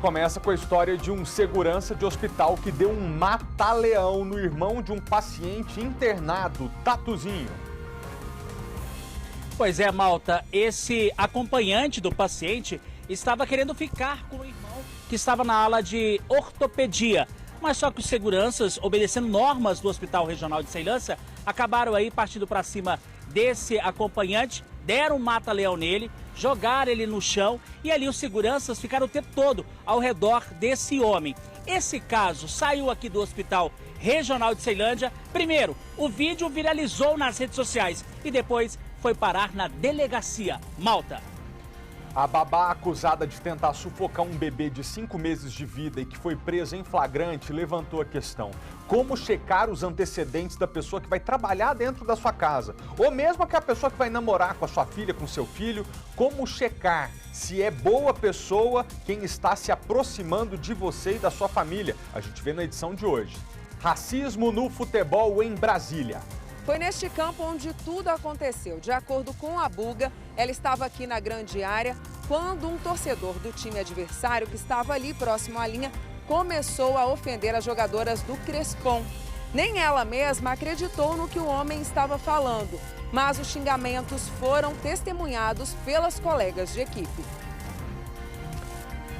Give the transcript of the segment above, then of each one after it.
começa com a história de um segurança de hospital que deu um mata-leão no irmão de um paciente internado, Tatuzinho. Pois é, Malta, esse acompanhante do paciente estava querendo ficar com o irmão que estava na ala de ortopedia. Mas só que os seguranças, obedecendo normas do Hospital Regional de Ceilândia, acabaram aí partindo para cima desse acompanhante, deram um mata-leão nele, jogaram ele no chão e ali os seguranças ficaram o tempo todo ao redor desse homem. Esse caso saiu aqui do Hospital Regional de Ceilândia. Primeiro, o vídeo viralizou nas redes sociais e depois foi parar na delegacia. Malta. A babá acusada de tentar sufocar um bebê de 5 meses de vida e que foi presa em flagrante levantou a questão: como checar os antecedentes da pessoa que vai trabalhar dentro da sua casa? Ou mesmo aquela pessoa que vai namorar com a sua filha, com seu filho, como checar se é boa pessoa quem está se aproximando de você e da sua família? A gente vê na edição de hoje. Racismo no futebol em Brasília. Foi neste campo onde tudo aconteceu. De acordo com a Buga, ela estava aqui na grande área quando um torcedor do time adversário, que estava ali próximo à linha, começou a ofender as jogadoras do Crespon. Nem ela mesma acreditou no que o homem estava falando, mas os xingamentos foram testemunhados pelas colegas de equipe.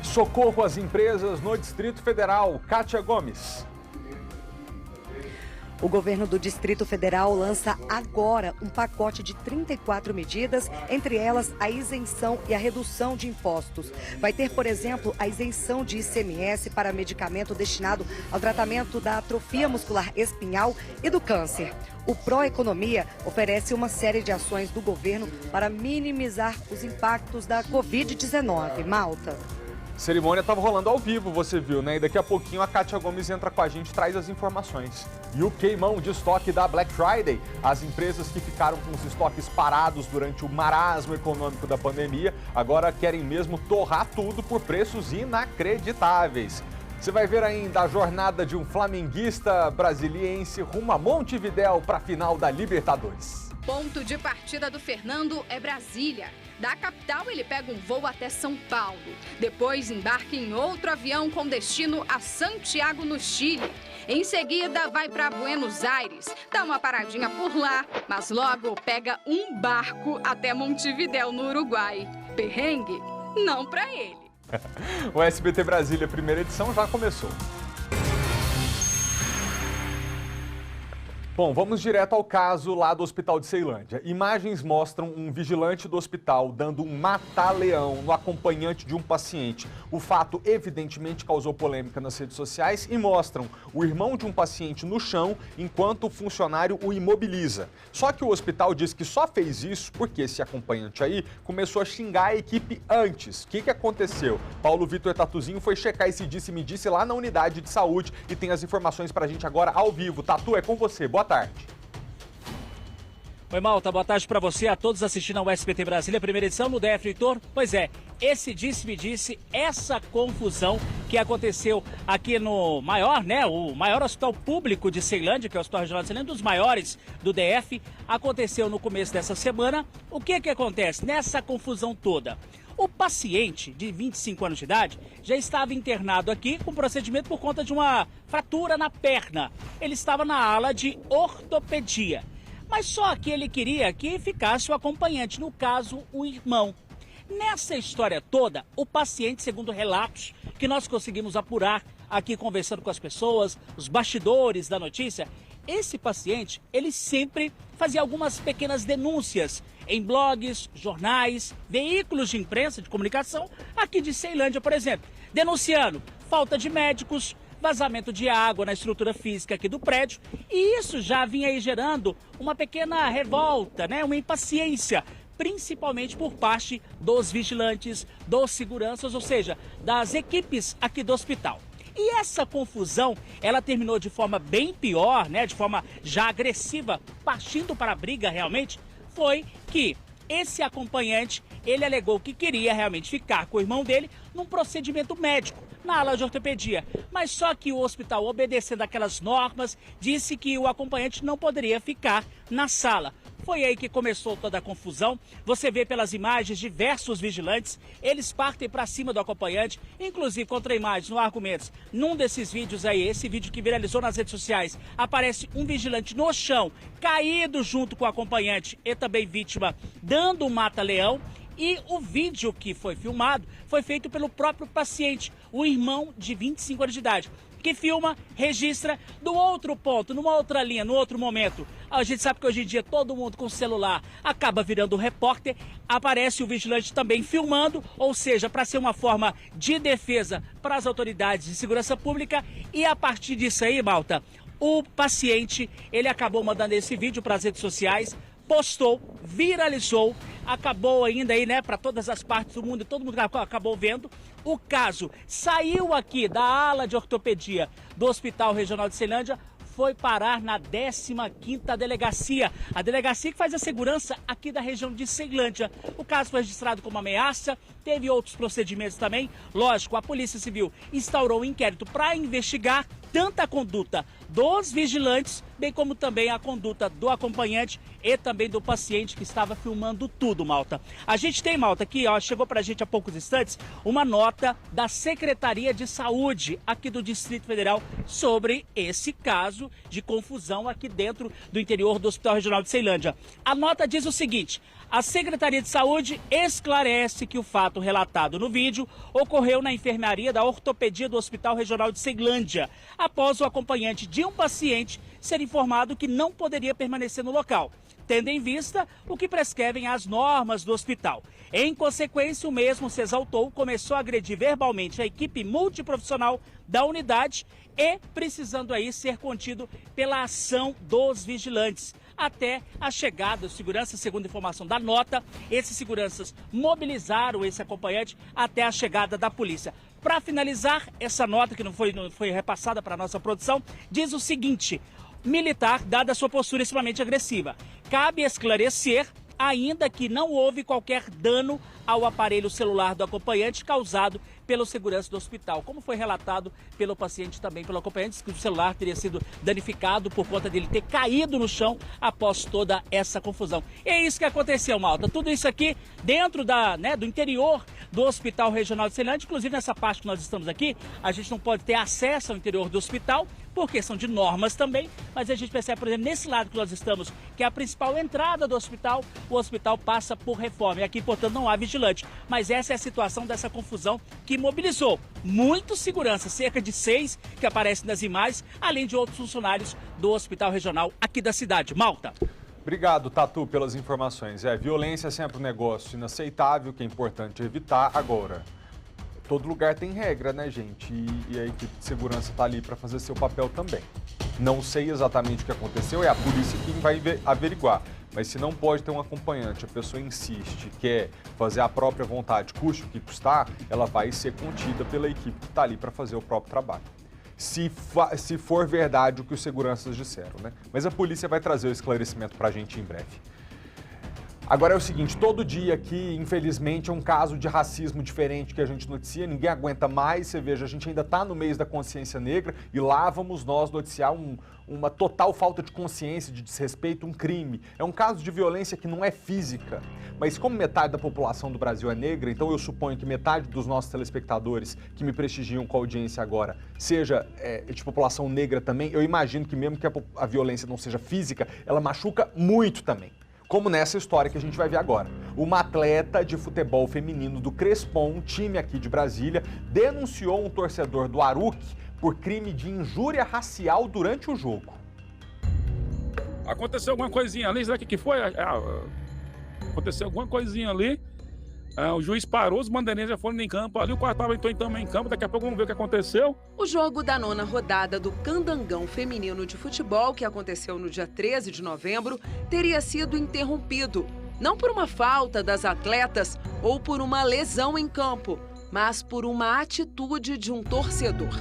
Socorro às empresas no Distrito Federal. Kátia Gomes. O governo do Distrito Federal lança agora um pacote de 34 medidas, entre elas a isenção e a redução de impostos. Vai ter, por exemplo, a isenção de ICMS para medicamento destinado ao tratamento da atrofia muscular espinhal e do câncer. O Proeconomia oferece uma série de ações do governo para minimizar os impactos da Covid-19. Malta. Cerimônia estava rolando ao vivo, você viu, né? E daqui a pouquinho a Kátia Gomes entra com a gente e traz as informações. E o queimão de estoque da Black Friday. As empresas que ficaram com os estoques parados durante o marasmo econômico da pandemia agora querem mesmo torrar tudo por preços inacreditáveis. Você vai ver ainda a jornada de um flamenguista brasiliense rumo a Montevidéu para a final da Libertadores. Ponto de partida do Fernando é Brasília. Da capital, ele pega um voo até São Paulo. Depois, embarca em outro avião com destino a Santiago, no Chile. Em seguida, vai para Buenos Aires, dá uma paradinha por lá, mas logo pega um barco até Montevidéu, no Uruguai. Perrengue? Não para ele. O SBT Brasília, primeira edição, já começou. Bom, vamos direto ao caso lá do Hospital de Ceilândia. Imagens mostram um vigilante do hospital dando um mata-leão no acompanhante de um paciente. O fato evidentemente causou polêmica nas redes sociais e mostram o irmão de um paciente no chão enquanto o funcionário o imobiliza. Só que o hospital diz que só fez isso porque esse acompanhante aí começou a xingar a equipe antes. O que aconteceu? Paulo Vitor Tatuzinho foi checar esse disse-me-disse lá na unidade de saúde e tem as informações pra gente agora ao vivo. Tatu, é com você. Boa tarde. Oi, Malta, boa tarde para você, a todos assistindo ao SBT Brasília, primeira edição no DF, Heitor. Pois é, esse disse-me-disse, essa confusão que aconteceu aqui no maior, né, o maior hospital público de Ceilândia, que é o Hospital Regional de Ceilândia, um dos maiores do DF, aconteceu no começo dessa semana. O que acontece nessa confusão toda? O paciente, de 25 anos de idade, já estava internado aqui com procedimento por conta de uma fratura na perna. Ele estava na ala de ortopedia. Mas só que ele queria que ficasse o acompanhante, no caso, o irmão. Nessa história toda, o paciente, segundo relatos que nós conseguimos apurar aqui conversando com as pessoas, os bastidores da notícia, esse paciente, ele sempre fazia algumas pequenas denúncias em blogs, jornais, veículos de imprensa, de comunicação, aqui de Ceilândia, por exemplo, denunciando falta de médicos, vazamento de água na estrutura física aqui do prédio, e isso já vinha aí gerando uma pequena revolta, né, uma impaciência, principalmente por parte dos vigilantes, dos seguranças, ou seja, das equipes aqui do hospital. E essa confusão, ela terminou de forma bem pior, né, de forma já agressiva, partindo para a briga realmente, foi que esse acompanhante, ele alegou que queria realmente ficar com o irmão dele num procedimento médico, na ala de ortopedia. Mas só que o hospital, obedecendo aquelas normas, disse que o acompanhante não poderia ficar na sala. Foi aí que começou toda a confusão. Você vê pelas imagens diversos vigilantes, eles partem para cima do acompanhante, inclusive contra imagens, no argumentos. Num desses vídeos aí, esse vídeo que viralizou nas redes sociais, aparece um vigilante no chão, caído junto com o acompanhante e também vítima, dando um mata-leão. E o vídeo que foi filmado foi feito pelo próprio paciente, o irmão de 25 anos de idade, que filma, registra do outro ponto, numa outra linha, no outro momento. A gente sabe que hoje em dia todo mundo com celular acaba virando repórter, aparece o vigilante também filmando, ou seja, para ser uma forma de defesa para as autoridades de segurança pública. E a partir disso aí, Malta, o paciente, ele acabou mandando esse vídeo para as redes sociais, postou, viralizou, acabou ainda aí, né, para todas as partes do mundo, todo mundo acabou vendo. O caso saiu aqui da ala de ortopedia do Hospital Regional de Ceilândia, foi parar na 15ª delegacia, a delegacia que faz a segurança aqui da região de Ceilândia. O caso foi registrado como ameaça, teve outros procedimentos também. Lógico, a Polícia Civil instaurou um inquérito para investigar tanto a conduta dos vigilantes, bem como também a conduta do acompanhante e também do paciente que estava filmando tudo, Malta. A gente tem, Malta, aqui, ó, chegou pra gente há poucos instantes, uma nota da Secretaria de Saúde aqui do Distrito Federal sobre esse caso de confusão aqui dentro do interior do Hospital Regional de Ceilândia. A nota diz o seguinte: a Secretaria de Saúde esclarece que o fato relatado no vídeo ocorreu na enfermaria da ortopedia do Hospital Regional de Ceilândia, após o acompanhante de um paciente ser informado que não poderia permanecer no local, tendo em vista o que prescrevem as normas do hospital. Em consequência, o mesmo se exaltou, começou a agredir verbalmente a equipe multiprofissional da unidade e precisando aí ser contido pela ação dos vigilantes. Até a chegada dos seguranças, segundo informação da nota, esses seguranças mobilizaram esse acompanhante até a chegada da polícia. Para finalizar, essa nota que não foi repassada para a nossa produção, diz o seguinte: militar, dada a sua postura extremamente agressiva, cabe esclarecer ainda que não houve qualquer dano ao aparelho celular do acompanhante causado pelo segurança do hospital. Como foi relatado pelo paciente também, pelo acompanhante, que o celular teria sido danificado por conta dele ter caído no chão após toda essa confusão. E é isso que aconteceu, Malta. Tudo isso aqui dentro do interior do Hospital Regional de Ceilândia. Inclusive nessa parte que nós estamos aqui, a gente não pode ter acesso ao interior do hospital, por questão de normas também, mas a gente percebe, por exemplo, nesse lado que nós estamos, que é a principal entrada do hospital, o hospital passa por reforma. E aqui, portanto, não há vigilante. Mas essa é a situação dessa confusão que mobilizou muito segurança, cerca de 6 que aparecem nas imagens, além de outros funcionários do Hospital Regional aqui da cidade. Malta. Obrigado, Tatu, pelas informações. Violência é sempre um negócio inaceitável, que é importante evitar. Agora, todo lugar tem regra, né, gente? E a equipe de segurança está ali para fazer seu papel também. Não sei exatamente o que aconteceu, é a polícia quem vai averiguar. Mas se não pode ter um acompanhante, a pessoa insiste, quer fazer a própria vontade, custe o que custar, ela vai ser contida pela equipe que está ali para fazer o próprio trabalho. Se for verdade o que os seguranças disseram, né? Mas a polícia vai trazer o esclarecimento para a gente em breve. Agora é o seguinte, todo dia aqui, infelizmente, é um caso de racismo diferente que a gente noticia, ninguém aguenta mais. Você veja, a gente ainda está no mês da consciência negra e lá vamos nós noticiar uma total falta de consciência, de desrespeito, um crime. É um caso de violência que não é física, mas como metade da população do Brasil é negra, então eu suponho que metade dos nossos telespectadores que me prestigiam com a audiência agora seja de população negra também. Eu imagino que mesmo que a violência não seja física, ela machuca muito também. Como nessa história que a gente vai ver agora. Uma atleta de futebol feminino do Crespon, time aqui de Brasília, denunciou um torcedor do Aruc por crime de injúria racial durante o jogo. Aconteceu alguma coisinha ali, sabe o que foi? Aconteceu alguma coisinha ali, o juiz parou, os bandeirinhas já foram em campo ali, o quarto entrou também em campo, daqui a pouco vamos ver o que aconteceu. O jogo da 9ª rodada do Candangão Feminino de Futebol, que aconteceu no dia 13 de novembro, teria sido interrompido. Não por uma falta das atletas ou por uma lesão em campo, mas por uma atitude de um torcedor.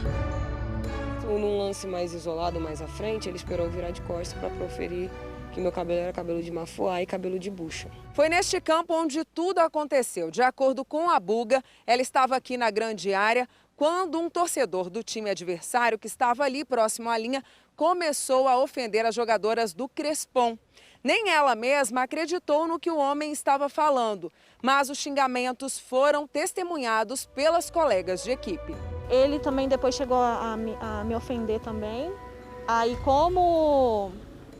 Num lance mais isolado, mais à frente, ele esperou virar de costas para proferir que meu cabelo era cabelo de mafuá e cabelo de bucha. Foi neste campo onde tudo aconteceu. De acordo com a Buga, ela estava aqui na grande área quando um torcedor do time adversário, que estava ali próximo à linha, começou a ofender as jogadoras do Crespon. Nem ela mesma acreditou no que o homem estava falando, mas os xingamentos foram testemunhados pelas colegas de equipe. Ele também depois chegou a me ofender também. Aí como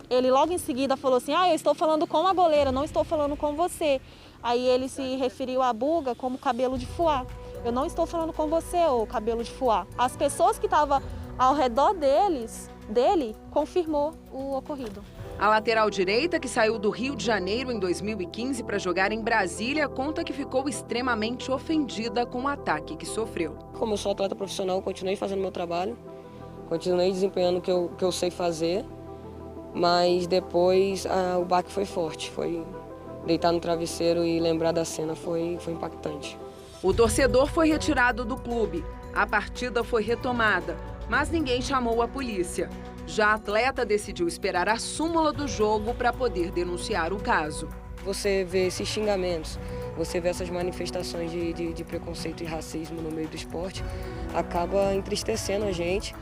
ele logo em seguida falou assim, eu estou falando com a goleira, não estou falando com você. Aí ele se referiu à Buga como cabelo de fuá. Eu não estou falando com você, ô cabelo de fuá. As pessoas que estavam ao redor dele confirmou o ocorrido. A lateral direita, que saiu do Rio de Janeiro em 2015 para jogar em Brasília, conta que ficou extremamente ofendida com o ataque que sofreu. Como eu sou atleta profissional, eu continuei fazendo meu trabalho, continuei desempenhando o que eu sei fazer, mas depois o baque foi forte, foi deitar no travesseiro e lembrar da cena foi impactante. O torcedor foi retirado do clube, a partida foi retomada, mas ninguém chamou a polícia. Já a atleta decidiu esperar a súmula do jogo para poder denunciar o caso. Você vê esses xingamentos, você vê essas manifestações de preconceito e racismo no meio do esporte, acaba entristecendo a gente,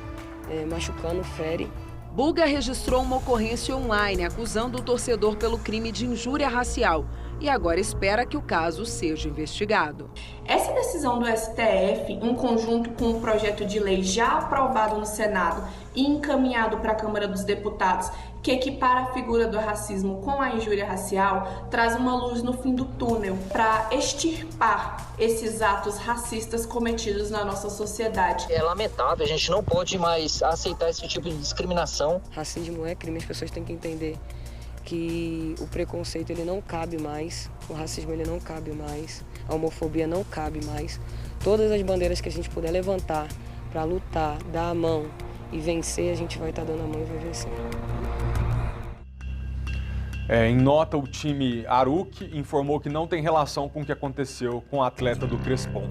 machucando, fere. Buga registrou uma ocorrência online acusando o torcedor pelo crime de injúria racial e agora espera que o caso seja investigado. Essa decisão do STF, em conjunto com um projeto de lei já aprovado no Senado e encaminhado para a Câmara dos Deputados, que equipara a figura do racismo com a injúria racial, traz uma luz no fim do túnel para extirpar esses atos racistas cometidos na nossa sociedade. É lamentável, a gente não pode mais aceitar esse tipo de discriminação. Racismo é crime, as pessoas têm que entender que o preconceito ele não cabe mais, o racismo ele não cabe mais, a homofobia não cabe mais. Todas as bandeiras que a gente puder levantar para lutar, dar a mão e vencer, a gente vai estar dando a mão e vai vencer. Em nota, o time Aruc informou que não tem relação com o que aconteceu com o atleta do Crespon.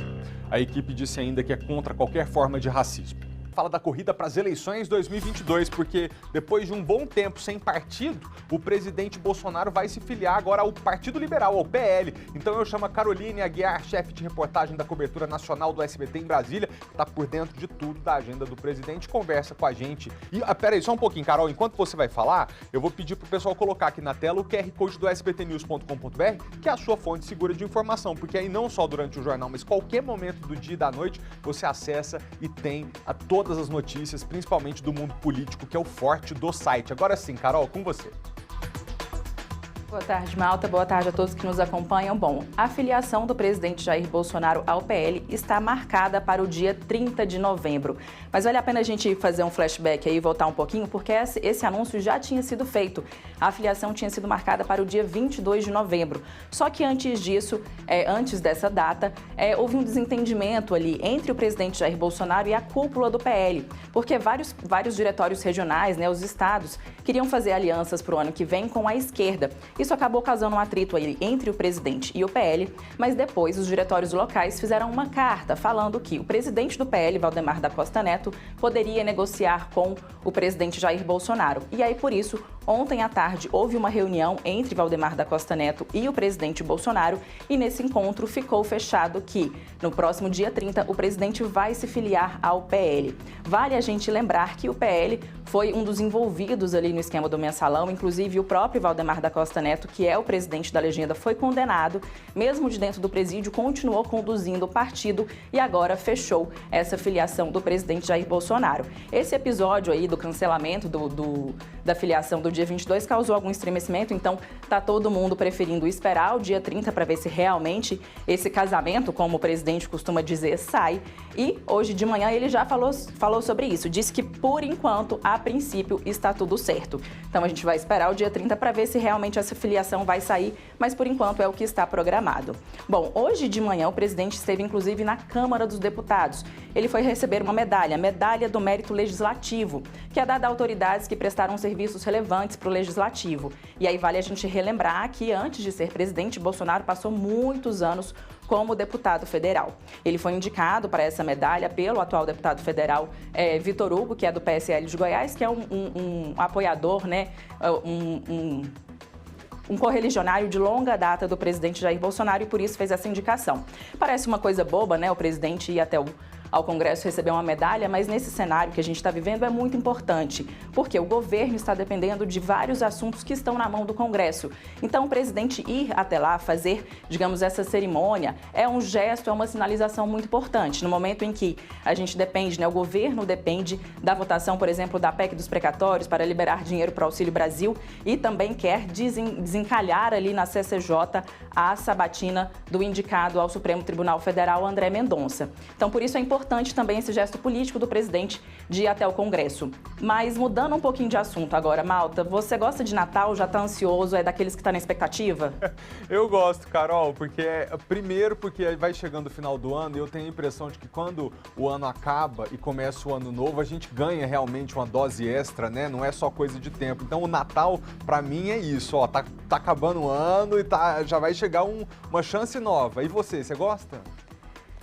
A equipe disse ainda que é contra qualquer forma de racismo. Fala da corrida para as eleições 2022, porque depois de um bom tempo sem partido, o presidente Bolsonaro vai se filiar agora ao Partido Liberal, ao PL. Então eu chamo a Caroline Aguiar, chefe de reportagem da cobertura nacional do SBT em Brasília, que está por dentro de tudo da agenda do presidente, conversa com a gente. E peraí, só um pouquinho, Carol, enquanto você vai falar, eu vou pedir pro pessoal colocar aqui na tela o QR Code do sbtnews.com.br, que é a sua fonte segura de informação, porque aí não só durante o jornal, mas qualquer momento do dia e da noite, você acessa e tem todas as notícias, principalmente do mundo político, que é o forte do site. Agora sim, Carol, com você. Boa tarde, Malta. Boa tarde a todos que nos acompanham. Bom, a filiação do presidente Jair Bolsonaro ao PL está marcada para o dia 30 de novembro. Mas vale a pena a gente fazer um flashback aí e voltar um pouquinho, porque esse anúncio já tinha sido feito. A filiação tinha sido marcada para o dia 22 de novembro. Só que antes disso, antes dessa data, houve um desentendimento ali entre o presidente Jair Bolsonaro e a cúpula do PL, porque vários diretórios regionais, os estados, queriam fazer alianças para o ano que vem com a esquerda. Isso acabou causando um atrito aí entre o presidente e o PL, mas depois os diretórios locais fizeram uma carta falando que o presidente do PL, Valdemar da Costa Neto, poderia negociar com o presidente Jair Bolsonaro. E aí, por isso, ontem à tarde houve uma reunião entre Valdemar da Costa Neto e o presidente Bolsonaro e nesse encontro ficou fechado que no próximo dia 30 o presidente vai se filiar ao PL. Vale a gente lembrar que o PL foi um dos envolvidos ali no esquema do mensalão, inclusive o próprio Valdemar da Costa Neto, que é o presidente da legenda, foi condenado, mesmo de dentro do presídio, continuou conduzindo o partido e agora fechou essa filiação do presidente Jair Bolsonaro. Esse episódio aí do cancelamento da filiação do dia 22 causou algum estremecimento, então tá todo mundo preferindo esperar o dia 30 para ver se realmente esse casamento, como o presidente costuma dizer, sai. E hoje de manhã ele já falou sobre isso, disse que por enquanto, a princípio, está tudo certo. Então a gente vai esperar o dia 30 para ver se realmente essa filiação vai sair, mas por enquanto é o que está programado. Bom, hoje de manhã o presidente esteve inclusive na Câmara dos Deputados. Ele foi receber uma medalha, Medalha do Mérito Legislativo, que é dada a autoridades que prestaram serviços relevantes para o Legislativo. E aí vale a gente relembrar que antes de ser presidente, Bolsonaro passou muitos anos como deputado federal. Ele foi indicado para essa medalha pelo atual deputado federal Vitor Hugo, que é do PSL de Goiás, que é um apoiador, um correligionário de longa data do presidente Jair Bolsonaro e por isso fez essa indicação. Parece uma coisa boba, o presidente ir até ao Congresso receber uma medalha, mas nesse cenário que a gente está vivendo é muito importante, porque o governo está dependendo de vários assuntos que estão na mão do Congresso. Então, o presidente ir até lá fazer, digamos, essa cerimônia é um gesto, é uma sinalização muito importante. No momento em que a gente depende, né, o governo depende da votação, por exemplo, da PEC dos precatórios para liberar dinheiro para o Auxílio Brasil e também quer desencalhar ali na CCJ a sabatina do indicado ao Supremo Tribunal Federal, André Mendonça. Então, por isso é importante também esse gesto político do presidente de ir até o Congresso. Mas mudando um pouquinho de assunto agora, Malta, você gosta de Natal? Já está ansioso? É daqueles que está na expectativa? Eu gosto, Carol, primeiro porque vai chegando o final do ano e eu tenho a impressão de que quando o ano acaba e começa o ano novo, a gente ganha realmente uma dose extra, né? Não é só coisa de tempo. Então o Natal, pra mim, é isso, ó, tá acabando o ano e já vai chegar uma chance nova. E você gosta?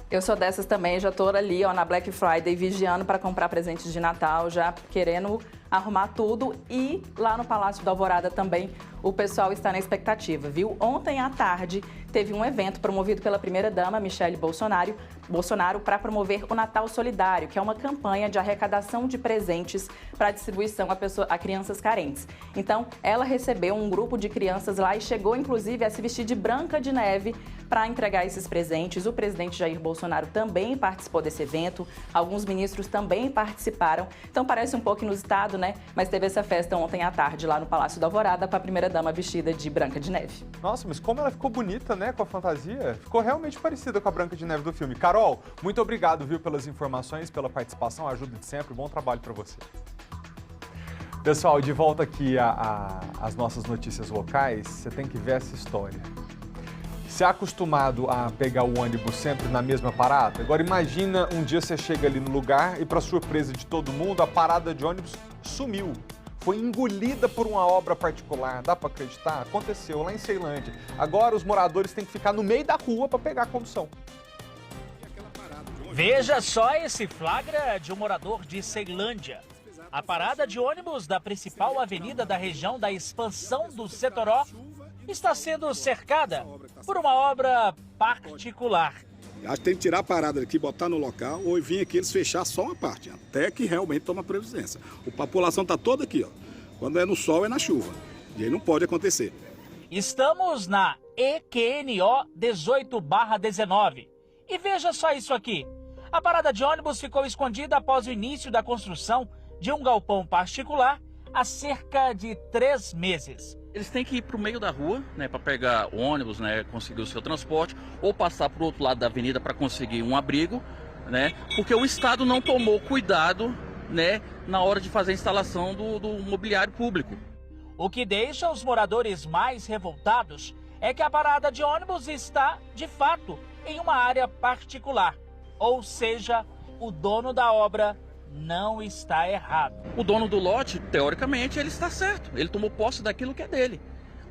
Eu sou dessas também, já tô ali, ó, na Black Friday, vigiando para comprar presentes de Natal, já querendo arrumar tudo. E lá no Palácio da Alvorada também o pessoal está na expectativa, viu? Ontem à tarde teve um evento promovido pela primeira-dama, Michele Bolsonaro, para promover o Natal Solidário, que é uma campanha de arrecadação de presentes para distribuição a crianças carentes. Então, ela recebeu um grupo de crianças lá e chegou, inclusive, a se vestir de Branca de Neve para entregar esses presentes. O presidente Jair Bolsonaro também participou desse evento, alguns ministros também participaram. Então, parece um pouco inusitado, né? Mas teve essa festa ontem à tarde lá no Palácio da Alvorada com a primeira-dama vestida de Branca de Neve. Nossa, mas como ela ficou bonita, né, com a fantasia. Ficou realmente parecida com a Branca de Neve do filme. Carol, muito obrigado, viu, pelas informações, pela participação, ajuda de sempre, bom trabalho para você. Pessoal, de volta aqui às nossas notícias locais, você tem que ver essa história. Você é acostumado a pegar o ônibus sempre na mesma parada? Agora imagina um dia você chega ali no lugar e, para surpresa de todo mundo, a parada de ônibus sumiu. Foi engolida por uma obra particular. Dá para acreditar? Aconteceu lá em Ceilândia. Agora os moradores têm que ficar no meio da rua para pegar a condução. Veja só esse flagra de um morador de Ceilândia. A parada de ônibus da principal avenida da região da expansão do Setoró está sendo cercada por uma obra particular. Acho que tem que tirar a parada daqui, botar no local ou vir aqui eles fechar só uma parte, até que realmente toma previdência. A população está toda aqui, ó. Quando é no sol é na chuva. E aí não pode acontecer. Estamos na EQNO 18/19. E veja só isso aqui. A parada de ônibus ficou escondida após o início da construção de um galpão particular há cerca de 3 meses. Eles têm que ir para o meio da rua, né, para pegar o ônibus, né, conseguir o seu transporte, ou passar para o outro lado da avenida para conseguir um abrigo, né, porque o Estado não tomou cuidado, né, na hora de fazer a instalação do mobiliário público. O que deixa os moradores mais revoltados é que a parada de ônibus está, de fato, em uma área particular. Ou seja, o dono da obra não está errado. O dono do lote, teoricamente, ele está certo. Ele tomou posse daquilo que é dele.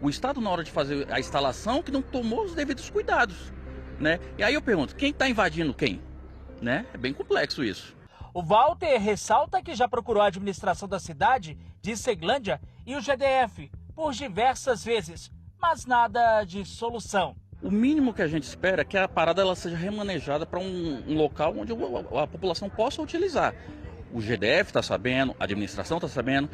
O Estado, na hora de fazer a instalação, que não tomou os devidos cuidados, né? E aí eu pergunto, quem está invadindo quem? Né? É bem complexo isso. O Walter ressalta que já procurou a administração da cidade de Ceilândia e o GDF por diversas vezes, mas nada de solução. O mínimo que a gente espera é que a parada ela seja remanejada para um local onde a população possa utilizar. O GDF está sabendo, a administração está sabendo,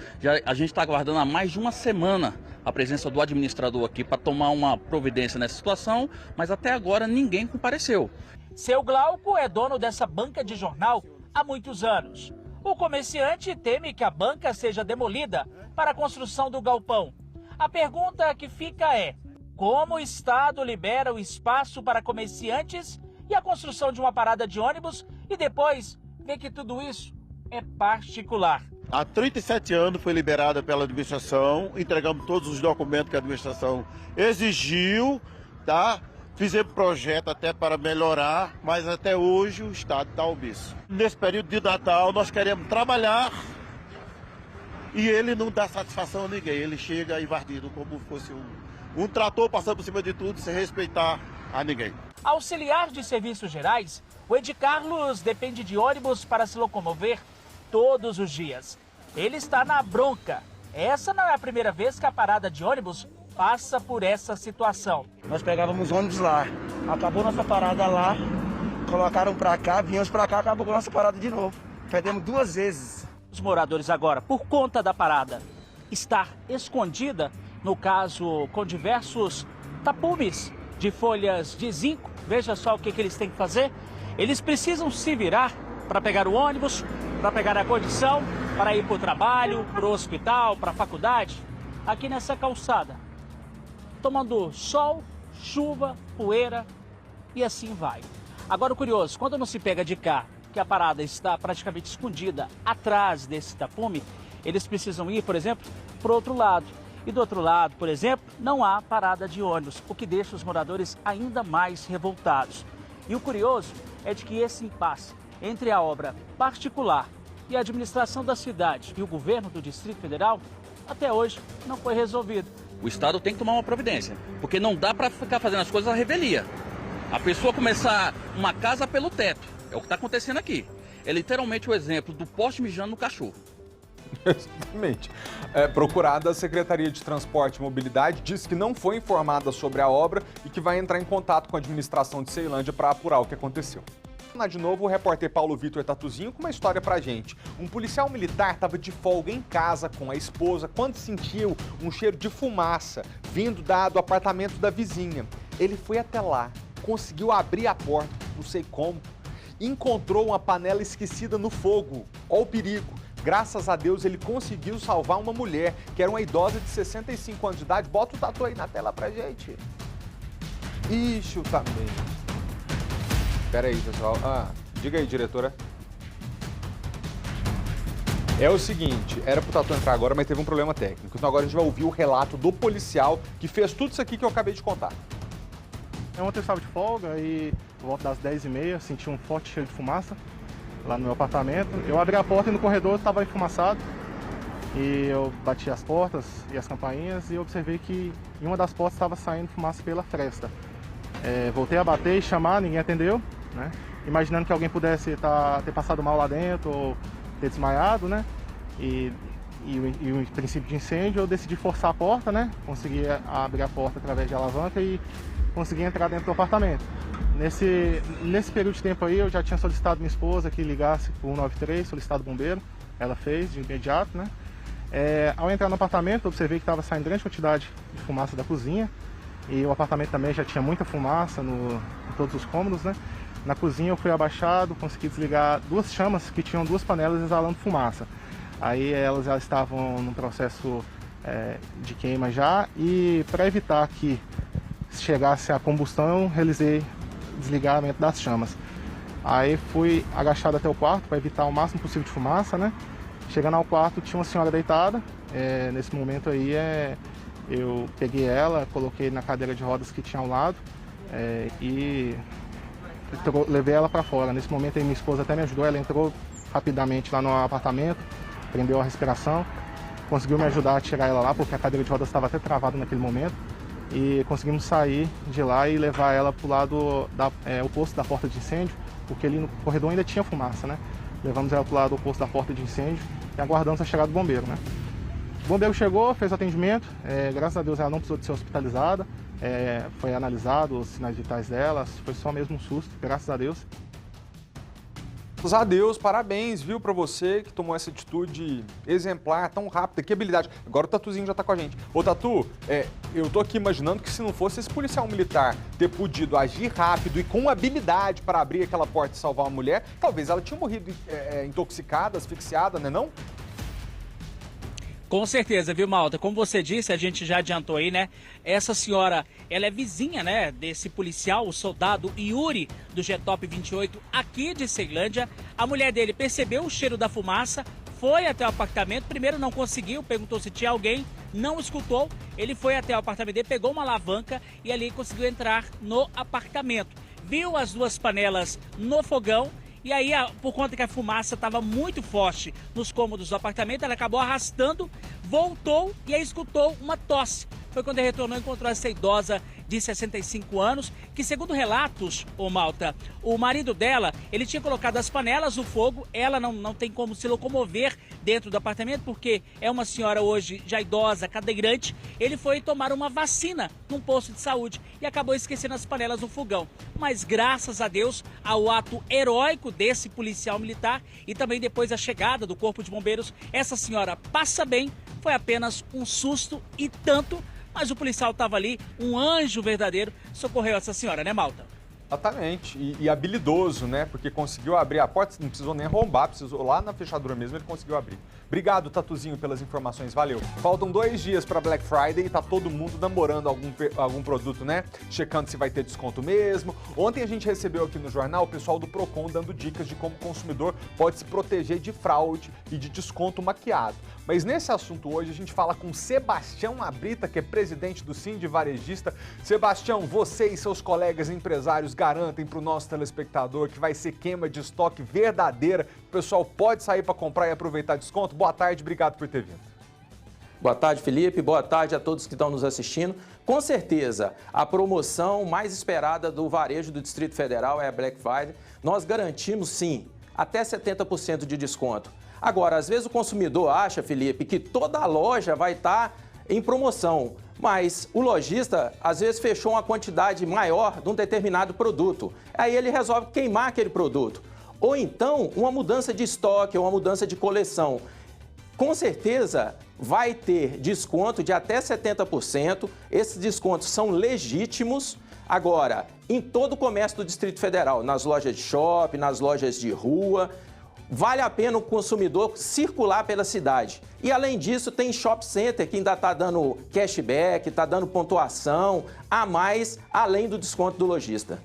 a gente está aguardando há mais de uma semana a presença do administrador aqui para tomar uma providência nessa situação, mas até agora ninguém compareceu. Seu Glauco é dono dessa banca de jornal há muitos anos. O comerciante teme que a banca seja demolida para a construção do galpão. A pergunta que fica é: como o Estado libera o espaço para comerciantes e a construção de uma parada de ônibus e depois vê que tudo isso é particular? Há 37 anos foi liberada pela administração, entregamos todos os documentos que a administração exigiu, tá? Fizemos projeto até para melhorar, mas até hoje o Estado está omisso. Nesse período de Natal nós queremos trabalhar e ele não dá satisfação a ninguém, ele chega invadindo como fosse um trator passando por cima de tudo sem respeitar a ninguém. Auxiliar de serviços gerais, o Ed Carlos depende de ônibus para se locomover todos os dias. Ele está na bronca. Essa não é a primeira vez que a parada de ônibus passa por essa situação. Nós pegávamos ônibus lá, acabou nossa parada lá, colocaram pra cá, viemos pra cá, acabou com a nossa parada de novo. Perdemos 2 vezes. Os moradores agora, por conta da parada estar escondida, no caso com diversos tapumes de folhas de zinco, veja só o que eles têm que fazer. Eles precisam se virar para pegar o ônibus, para pegar a condição, para ir para o trabalho, para o hospital, para a faculdade, aqui nessa calçada, tomando sol, chuva, poeira e assim vai. Agora o curioso, quando não se pega de cá, que a parada está praticamente escondida atrás desse tapume, eles precisam ir, por exemplo, para o outro lado. E do outro lado, por exemplo, não há parada de ônibus, o que deixa os moradores ainda mais revoltados. E o curioso é de que esse impasse entre a obra particular e a administração da cidade e o governo do Distrito Federal, até hoje não foi resolvido. O Estado tem que tomar uma providência, porque não dá para ficar fazendo as coisas à revelia. A pessoa começar uma casa pelo teto, é o que está acontecendo aqui. É literalmente o exemplo do poste mijando no cachorro. Exatamente. Procurada, a Secretaria de Transporte e Mobilidade disse que não foi informada sobre a obra e que vai entrar em contato com a administração de Ceilândia para apurar o que aconteceu. De novo, o repórter Paulo Vitor Tatuzinho com uma história pra gente. Um policial militar estava de folga em casa com a esposa quando sentiu um cheiro de fumaça vindo do apartamento da vizinha. Ele foi até lá, conseguiu abrir a porta, não sei como, encontrou uma panela esquecida no fogo. Olha o perigo. Graças a Deus, ele conseguiu salvar uma mulher, que era uma idosa de 65 anos de idade. Bota o tatu aí na tela pra gente. Ixi, o também. Pera aí, pessoal. Diga aí, diretora. É o seguinte, era pro tatu entrar agora, mas teve um problema técnico. Então agora a gente vai ouvir o relato do policial que fez tudo isso aqui que eu acabei de contar. Ontem eu estava de folga e por volta das 10h30 senti um forte cheiro de fumaça lá no meu apartamento. Eu abri a porta e no corredor estava enfumaçado. E eu bati as portas e as campainhas e observei que em uma das portas estava saindo fumaça pela fresta. Voltei a bater e chamar, ninguém atendeu, né? Imaginando que alguém pudesse ter passado mal lá dentro ou ter desmaiado, né? E o princípio de incêndio, eu decidi forçar a porta, né? Consegui abrir a porta através de alavanca e consegui entrar dentro do apartamento. Nesse período de tempo aí, eu já tinha solicitado minha esposa que ligasse para o 193, solicitado bombeiro. Ela fez de imediato, né? Ao entrar no apartamento, observei que estava saindo grande quantidade de fumaça da cozinha. E o apartamento também já tinha muita fumaça em todos os cômodos, né? Na cozinha eu fui abaixado, consegui desligar 2 chamas que tinham 2 panelas exalando fumaça. Aí elas já estavam no processo de queima já, e para evitar que chegasse a combustão, eu realizei desligamento das chamas. Aí fui agachado até o quarto para evitar o máximo possível de fumaça, né? Chegando ao quarto, tinha uma senhora deitada. Nesse momento aí, eu peguei ela, coloquei na cadeira de rodas que tinha ao lado e levei ela para fora. Nesse momento aí minha esposa até me ajudou, ela entrou rapidamente lá no apartamento, prendeu a respiração, conseguiu me ajudar a tirar ela lá, porque a cadeira de rodas estava até travada naquele momento, e conseguimos sair de lá e levar ela para o lado oposto da porta de incêndio, porque ali no corredor ainda tinha fumaça, né? Levamos ela para o lado oposto da porta de incêndio e aguardamos a chegada do bombeiro, né? O bombeiro chegou, fez o atendimento, graças a Deus ela não precisou de ser hospitalizada, foi analisado os sinais vitais dela, foi só mesmo um susto, graças a Deus. Graças a Deus, parabéns, viu, pra você que tomou essa atitude exemplar, tão rápida, que habilidade. Agora o Tatuzinho já tá com a gente. Ô, Tatu, eu tô aqui imaginando que se não fosse esse policial militar ter podido agir rápido e com habilidade para abrir aquela porta e salvar uma mulher, talvez ela tinha morrido intoxicada, asfixiada, né não? Com certeza, viu, Malta? Como você disse, a gente já adiantou aí, né? Essa senhora, ela é vizinha, né, desse policial, o soldado Yuri, do Getop 28, aqui de Ceilândia. A mulher dele percebeu o cheiro da fumaça, foi até o apartamento, primeiro não conseguiu, perguntou se tinha alguém, não escutou. Ele foi até o apartamento dele, pegou uma alavanca e ali conseguiu entrar no apartamento. Viu as 2 panelas no fogão. E aí, por conta que a fumaça estava muito forte nos cômodos do apartamento, ela acabou arrastando, voltou e aí escutou uma tosse. Foi quando ele retornou e encontrou essa idosa de 65 anos, que segundo relatos, Malta, o marido dela, ele tinha colocado as panelas no fogo, ela não tem como se locomover dentro do apartamento, porque é uma senhora hoje já idosa, cadeirante. Ele foi tomar uma vacina num posto de saúde e acabou esquecendo as panelas no fogão. Mas graças a Deus, ao ato heróico desse policial militar e também depois a chegada do Corpo de Bombeiros, essa senhora passa bem. Foi apenas um susto e tanto, mas o policial estava ali, um anjo verdadeiro, socorreu essa senhora, né, Malta? Exatamente, e habilidoso, né? Porque conseguiu abrir a porta, não precisou nem arrombar, precisou lá na fechadura mesmo, ele conseguiu abrir. Obrigado, Tatuzinho, pelas informações, valeu. Faltam 2 dias para Black Friday e tá todo mundo namorando algum produto, né? Checando se vai ter desconto mesmo. Ontem a gente recebeu aqui no jornal o pessoal do Procon dando dicas de como o consumidor pode se proteger de fraude e de desconto maquiado. Mas nesse assunto hoje a gente fala com Sebastião Abrita, que é presidente do Sind Varejista. Sebastião, você e seus colegas empresários garantem para o nosso telespectador que vai ser queima de estoque verdadeira. O pessoal pode sair para comprar e aproveitar desconto. Boa tarde, obrigado por ter vindo. Boa tarde, Felipe. Boa tarde a todos que estão nos assistindo. Com certeza, a promoção mais esperada do varejo do Distrito Federal é a Black Friday. Nós garantimos, sim, até 70% de desconto. Agora, às vezes o consumidor acha, Felipe, que toda a loja vai estar em promoção, mas o lojista, às vezes, fechou uma quantidade maior de um determinado produto. Aí ele resolve queimar aquele produto. Ou então, uma mudança de estoque, uma mudança de coleção. Com certeza, vai ter desconto de até 70%. Esses descontos são legítimos. Agora, em todo o comércio do Distrito Federal, nas lojas de shopping, nas lojas de rua, vale a pena o consumidor circular pela cidade. E, além disso, tem shopping center que ainda está dando cashback, está dando pontuação a mais, além do desconto do lojista.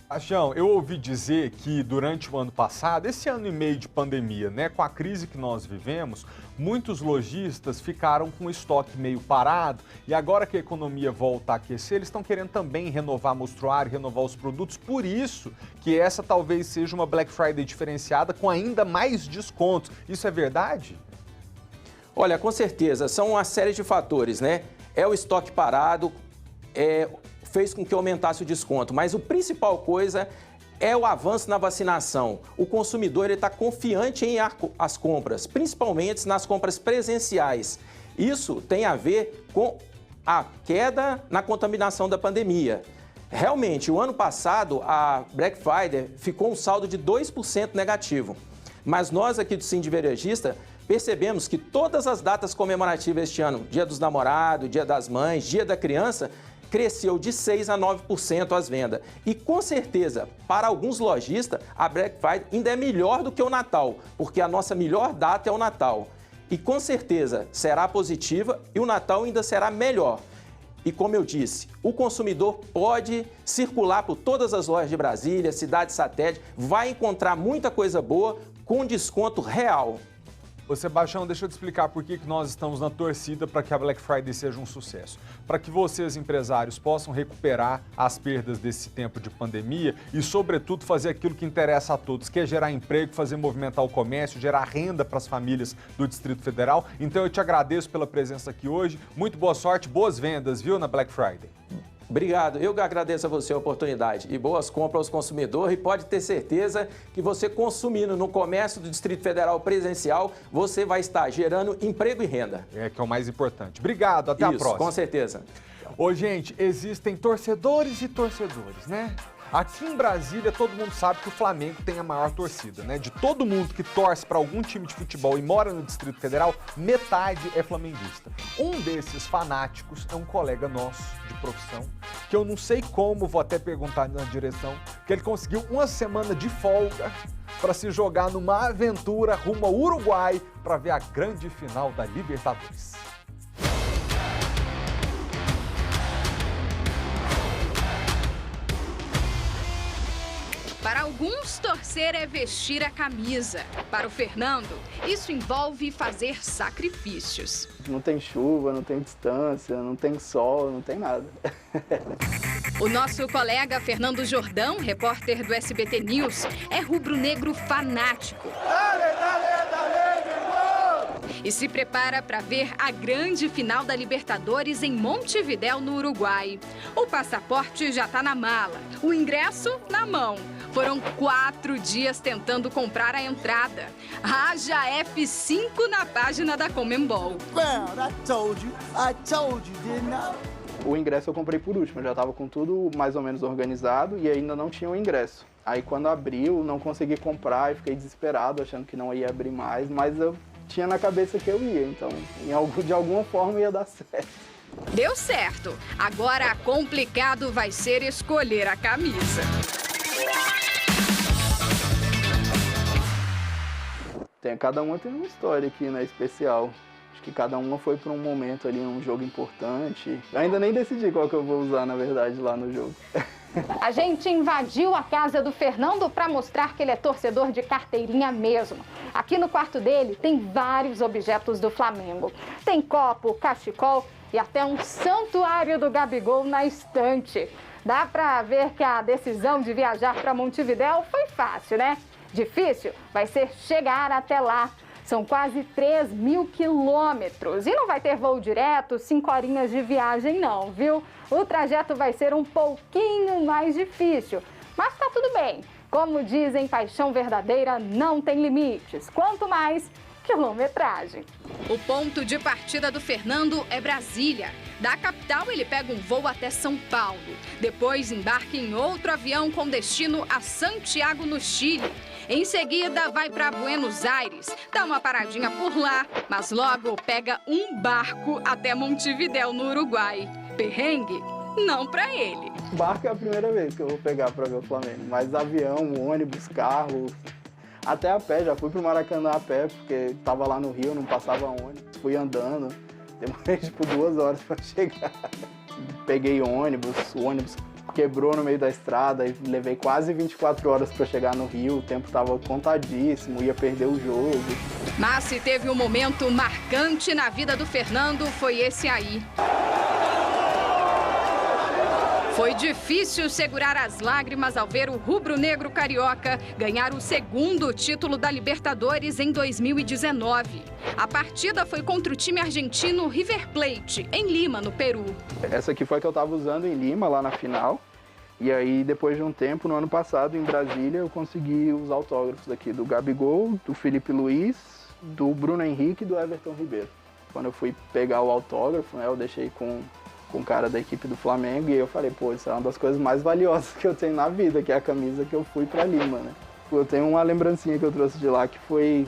Paixão, eu ouvi dizer que durante o ano passado, esse ano e meio de pandemia, né, com a crise que nós vivemos, muitos lojistas ficaram com o estoque meio parado e agora que a economia volta a aquecer, eles estão querendo também renovar mostruário, renovar os produtos. Por isso que essa talvez seja uma Black Friday diferenciada com ainda mais descontos. Isso é verdade? Olha, com certeza, são uma série de fatores, né? É o estoque parado, fez com que aumentasse o desconto, mas a principal coisa é o avanço na vacinação. O consumidor está confiante em as compras, principalmente nas compras presenciais. Isso tem a ver com a queda na contaminação da pandemia. Realmente, o ano passado, a Black Friday ficou um saldo de 2% negativo. Mas nós aqui do Sind Varejista percebemos que todas as datas comemorativas este ano, Dia dos Namorados, Dia das Mães, Dia da Criança, cresceu de 6% a 9% as vendas. E com certeza, para alguns lojistas, a Black Friday ainda é melhor do que o Natal, porque a nossa melhor data é o Natal. E com certeza será positiva e o Natal ainda será melhor. E como eu disse, o consumidor pode circular por todas as lojas de Brasília, cidade satélite, vai encontrar muita coisa boa com desconto real. Ô Sebastião, deixa eu te explicar por que nós estamos na torcida para que a Black Friday seja um sucesso. Para que vocês, empresários, possam recuperar as perdas desse tempo de pandemia e, sobretudo, fazer aquilo que interessa a todos, que é gerar emprego, fazer movimentar o comércio, gerar renda para as famílias do Distrito Federal. Então eu te agradeço pela presença aqui hoje. Muito boa sorte, boas vendas, viu, na Black Friday. Obrigado, eu que agradeço a você a oportunidade e boas compras aos consumidores e pode ter certeza que você consumindo no comércio do Distrito Federal presencial, você vai estar gerando emprego e renda. É que é o mais importante. Obrigado, até a próxima. Com certeza. Ô, gente, existem torcedores e torcedores, né? Aqui em Brasília, todo mundo sabe que o Flamengo tem a maior torcida, né? De todo mundo que torce para algum time de futebol e mora no Distrito Federal, metade é flamenguista. Um desses fanáticos é um colega nosso de profissão, que eu não sei como, vou até perguntar na direção, que ele conseguiu uma semana de folga para se jogar numa aventura rumo ao Uruguai para ver a grande final da Libertadores. Para alguns, torcer é vestir a camisa. Para o Fernando, isso envolve fazer sacrifícios. Não tem chuva, não tem distância, não tem sol, não tem nada. O nosso colega Fernando Jordão, repórter do SBT News, é rubro-negro fanático. e se prepara para ver a grande final da Libertadores em Montevidéu, no Uruguai. O passaporte já está na mala, o ingresso na mão. Foram 4 dias tentando comprar a entrada. Haja F5 na página da Conmebol. O ingresso eu comprei por último, eu já estava com tudo mais ou menos organizado e ainda não tinha o ingresso. Aí quando abriu, não consegui comprar e fiquei desesperado, achando que não ia abrir mais, mas eu tinha na cabeça que eu ia, então de alguma forma ia dar certo. Deu certo. Agora complicado vai ser escolher a camisa. Cada uma tem uma história aqui, né, especial. Acho que cada uma foi para um momento ali, um jogo importante. Eu ainda nem decidi qual que eu vou usar, na verdade, lá no jogo. A gente invadiu a casa do Fernando para mostrar que ele é torcedor de carteirinha mesmo. Aqui no quarto dele tem vários objetos do Flamengo. Tem copo, cachecol e até um santuário do Gabigol na estante. Dá para ver que a decisão de viajar para Montevidéu foi fácil, né? Difícil vai ser chegar até lá. São quase 3.000 quilômetros. E não vai ter voo direto, 5 horinhas de viagem não, viu? O trajeto vai ser um pouquinho mais difícil. Mas tá tudo bem. Como dizem, paixão verdadeira não tem limites. Quanto mais, quilometragem. O ponto de partida do Fernando é Brasília. Da capital, ele pega um voo até São Paulo. Depois, embarca em outro avião com destino a Santiago, no Chile. Em seguida, vai para Buenos Aires, dá uma paradinha por lá, mas logo pega um barco até Montevidéu, no Uruguai. Perrengue? Não para ele. Barco é a primeira vez que eu vou pegar para ver o Flamengo, mas avião, ônibus, carro, até a pé. Já fui pro Maracanã a pé, porque tava lá no Rio, não passava ônibus. Fui andando, demorei tipo 2 horas para chegar. Peguei ônibus, o ônibus quebrou no meio da estrada e levei quase 24 horas para chegar no Rio. O tempo estava contadíssimo, ia perder o jogo. Mas se teve um momento marcante na vida do Fernando, foi esse aí. Foi difícil segurar as lágrimas ao ver o rubro-negro carioca ganhar o 2º título da Libertadores em 2019. A partida foi contra o time argentino River Plate, em Lima, no Peru. Essa aqui foi a que eu estava usando em Lima, lá na final. E aí, depois de um tempo, no ano passado, em Brasília, eu consegui os autógrafos aqui do Gabigol, do Felipe Luiz, do Bruno Henrique e do Everton Ribeiro. Quando eu fui pegar o autógrafo, né, eu deixei com o cara da equipe do Flamengo e eu falei, pô, isso é uma das coisas mais valiosas que eu tenho na vida, que é a camisa que eu fui pra Lima, né? Eu tenho uma lembrancinha que eu trouxe de lá, que foi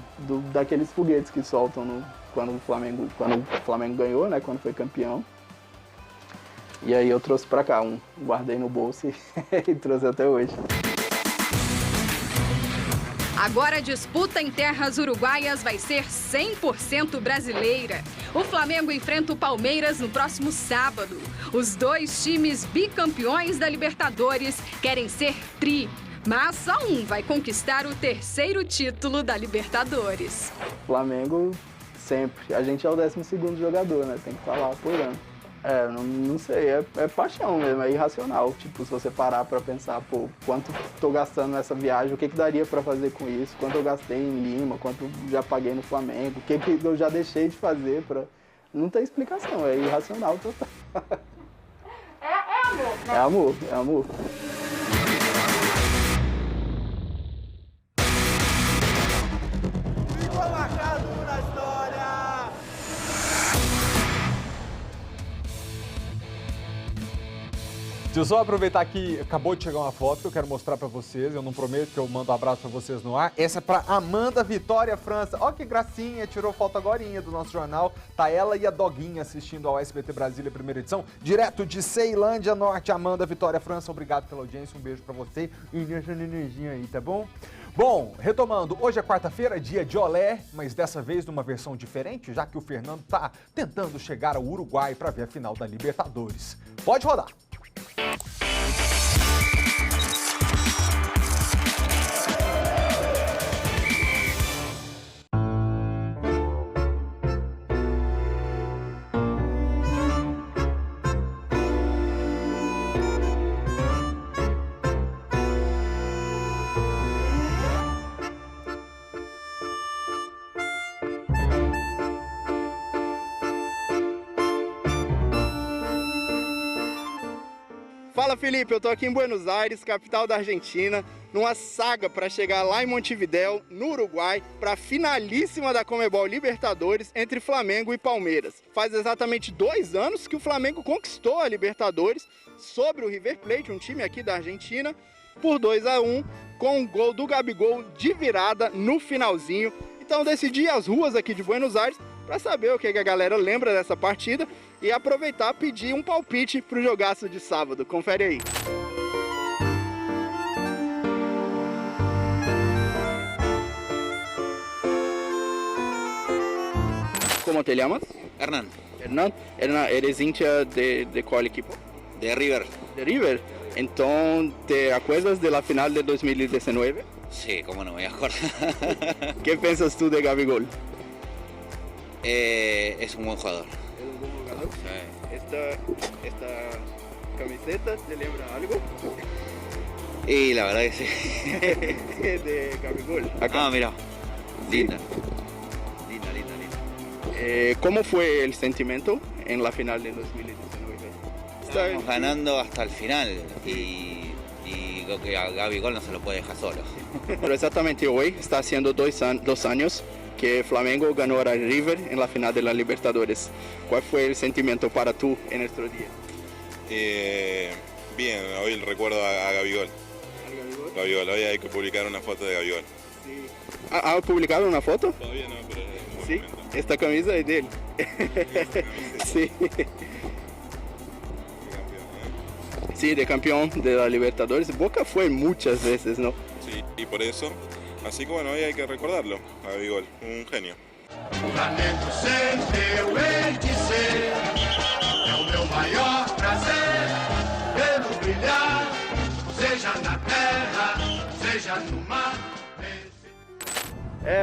daqueles foguetes que soltam quando o Flamengo ganhou, né, quando foi campeão. E aí eu trouxe pra cá, guardei no bolso e trouxe até hoje. Agora a disputa em terras uruguaias vai ser 100% brasileira. O Flamengo enfrenta o Palmeiras no próximo sábado. Os 2 times bicampeões da Libertadores querem ser tri, mas só um vai conquistar o 3º título da Libertadores. Flamengo sempre. A gente é o 12º jogador, né? Tem que falar apoiando. Não sei, é paixão mesmo, é irracional. Tipo, se você parar pra pensar, pô, quanto tô gastando nessa viagem, o que daria pra fazer com isso, quanto eu gastei em Lima, quanto já paguei no Flamengo, o que eu já deixei de fazer pra... Não tem explicação, é irracional total. É amor, né? É amor, é amor. Ficou marcado na história! Deixa eu só aproveitar que acabou de chegar uma foto que eu quero mostrar pra vocês. Eu não prometo que eu mando um abraço pra vocês no ar. Essa é pra Amanda Vitória França. Ó que gracinha, tirou foto agorinha do nosso jornal. Tá ela e a doguinha assistindo ao SBT Brasília, primeira edição. Direto de Ceilândia Norte, Amanda Vitória França. Obrigado pela audiência, um beijo pra você. E deixa a nenenzinha aí, tá bom? Bom, retomando, hoje é quarta-feira, dia de Olé, mas dessa vez numa versão diferente, já que o Fernando tá tentando chegar ao Uruguai pra ver a final da Libertadores. Pode rodar! Fala, Felipe, eu tô aqui em Buenos Aires, capital da Argentina, numa saga para chegar lá em Montevidéu, no Uruguai, para a finalíssima da Conmebol Libertadores entre Flamengo e Palmeiras. Faz exatamente 2 anos que o Flamengo conquistou a Libertadores sobre o River Plate, um time aqui da Argentina, por 2-1, com um gol do Gabigol de virada no finalzinho. Então decidi as ruas aqui de Buenos Aires para saber o que a galera lembra dessa partida e aproveitar e pedir um palpite para o jogaço de sábado. Confere aí. ¿Cómo te llamas? Hernán. Hernán, ¿eres hincha de cuál equipo? De River. De River. Entonces, ¿te acuerdas de la final de 2019? Sí, cómo no me voy a acordar. ¿Qué piensas tú de Gabigol? Es un buen jugador. ¿Es un buen jugador? Sí. ¿Esta camiseta te lembra algo? Y la verdad que sí. De Gabigol. Acá. Ah, mira. Linda. ¿Cómo fue el sentimiento en la final de 2019? Estamos ganando hasta el final y creo que a Gabigol no se lo puede dejar solo. Pero exactamente hoy está haciendo 2 años que Flamengo ganó a River en la final de la Libertadores. ¿Cuál fue el sentimiento para tú en nuestro día? Bien, hoy recuerdo a Gabigol. Gabigol, hoy hay que publicar una foto de Gabigol. Sí. ¿Ha publicado una foto? Todavía no, pero sí, esta camisa es de él. Sí. Sí, de campeón de la Libertadores. Boca fue muchas veces, ¿no? Sí, y por eso, así que bueno, hoy hay que recordarlo, a Gabigol, un genio.